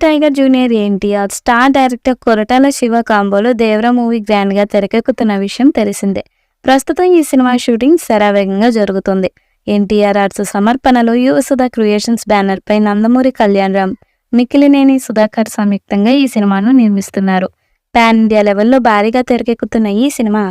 Tiger junior NTR star director Koratala Siva కాంబోలో Devara movie grand గా తెరకెక్కుతున్న విషయం తెలిసిందే. ప్రస్తుతం ఈ సినిమా షూటింగ్ శరవేగంగా జరుగుతుంది. ఎన్టీఆర్ ఆర్ట్స్ సమర్పణలో యువసుధ క్రియేషన్స్ బ్యానర్ పై నందమూరి కళ్యాణరామ్, మిక్కిలినేని సుధాకర్ సంయుక్తంగా ఈ సినిమాను నిర్మిస్తున్నారు. పాన్ ఇండియా లెవెల్లో భారీగా తెరకెక్కుతున్న ఈ సినిమా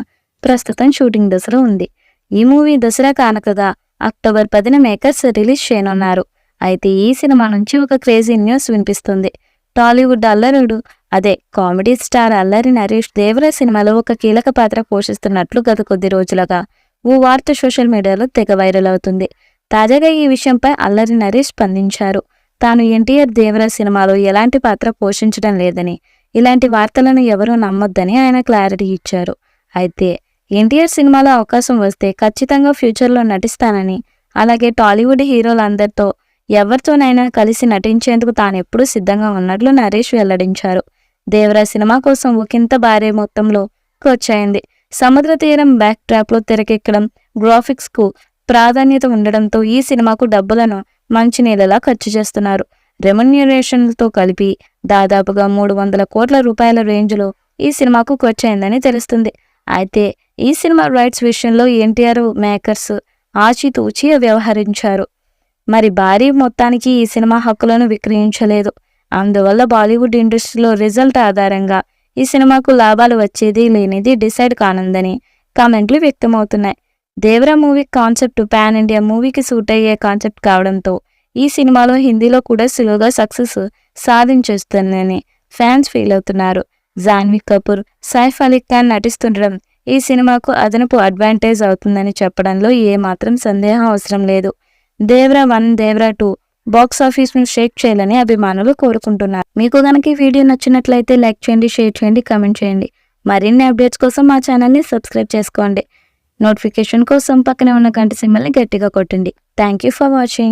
ప్రస్తుతం షూటింగ్ దశలో ఉంది. ఈ మూవీ దసరా కానుకగా అక్టోబర్ 10న మేకర్స్ రిలీజ్ చేయనున్నారు. అయితే ఈ సినిమా నుంచి ఒక క్రేజీ న్యూస్ వినిపిస్తుంది. టాలీవుడ్ అల్లరుడు అదే కామెడీ స్టార్ అల్లరి నరేష్ దేవరా సినిమాలో ఒక కీలక పాత్ర పోషిస్తున్నట్లు గత కొద్ది రోజులుగా ఓ వార్త సోషల్ మీడియాలో తెగ వైరల్ అవుతుంది. తాజాగా ఈ విషయంపై అల్లరి నరేష్ స్పందించారు. తాను ఎన్టీఆర్ దేవరా సినిమాలో ఎలాంటి పాత్ర పోషించడం లేదని, ఇలాంటి వార్తలను ఎవరూ నమ్మొద్దని ఆయన క్లారిటీ ఇచ్చారు. అయితే ఎన్టీఆర్ సినిమాలో అవకాశం వస్తే ఖచ్చితంగా ఫ్యూచర్లో నటిస్తానని, అలాగే టాలీవుడ్ హీరోలందరితో ఎవరితోనైనా కలిసి నటించేందుకు తానెప్పుడూ సిద్ధంగా ఉన్నట్లు నరేష్ వెల్లడించారు. దేవరా సినిమా కోసం ఒకంత భారీ మొత్తంలో ఖర్చయింది. సముద్ర తీరం బ్యాక్ డ్రాప్లో తెరకెక్కడం, గ్రాఫిక్స్ కు ప్రాధాన్యత ఉండడంతో ఈ సినిమాకు డబ్బులను మంచినీళ్ళలా ఖర్చు చేస్తున్నారు. రెమ్యునరేషన్లతో కలిపి దాదాపుగా 300 కోట్ల రూపాయల రేంజ్లో ఈ సినిమాకు ఖర్చయిందని తెలుస్తుంది. అయితే ఈ సినిమా రైట్స్ విషయంలో ఎన్టీఆర్ మేకర్స్ ఆచితూచి వ్యవహరించారు. మరి భారీ మొత్తానికి ఈ సినిమా హక్కులను విక్రయించలేదు. అందువల్ల బాలీవుడ్ ఇండస్ట్రీలో రిజల్ట్ ఆధారంగా ఈ సినిమాకు లాభాలు వచ్చేది లేనిది డిసైడ్ కానుందని కామెంట్లు వ్యక్తమవుతున్నాయి. Devara movie concept pan India మూవీకి సూట్ అయ్యే కాన్సెప్ట్ కావడంతో ఈ సినిమాలో హిందీలో కూడా సులువుగా సక్సెస్ సాధించేస్తుందని ఫ్యాన్స్ ఫీల్ అవుతున్నారు. జాన్వీ కపూర్, సైఫ్ అలీ ఖాన్ నటిస్తుండడం ఈ సినిమాకు అదనపు అడ్వాంటేజ్ అవుతుందని చెప్పడంలో ఏమాత్రం సందేహం అవసరం లేదు. దేవరా 1, దేవరా 2 బాక్స్ ఆఫీస్ ను షేక్ చేయాలని అభిమానులు కోరుకుంటున్నారు. మీకు గనక ఈ వీడియో నచ్చినట్లయితే లైక్ చేయండి, షేర్ చేయండి, కామెంట్ చేయండి. మరిన్ని అప్డేట్స్ కోసం మా ఛానల్ని సబ్స్క్రైబ్ చేసుకోండి. నోటిఫికేషన్ కోసం పక్కనే ఉన్న గంట సింబల్ని గట్టిగా కొట్టండి. Thank you for watching.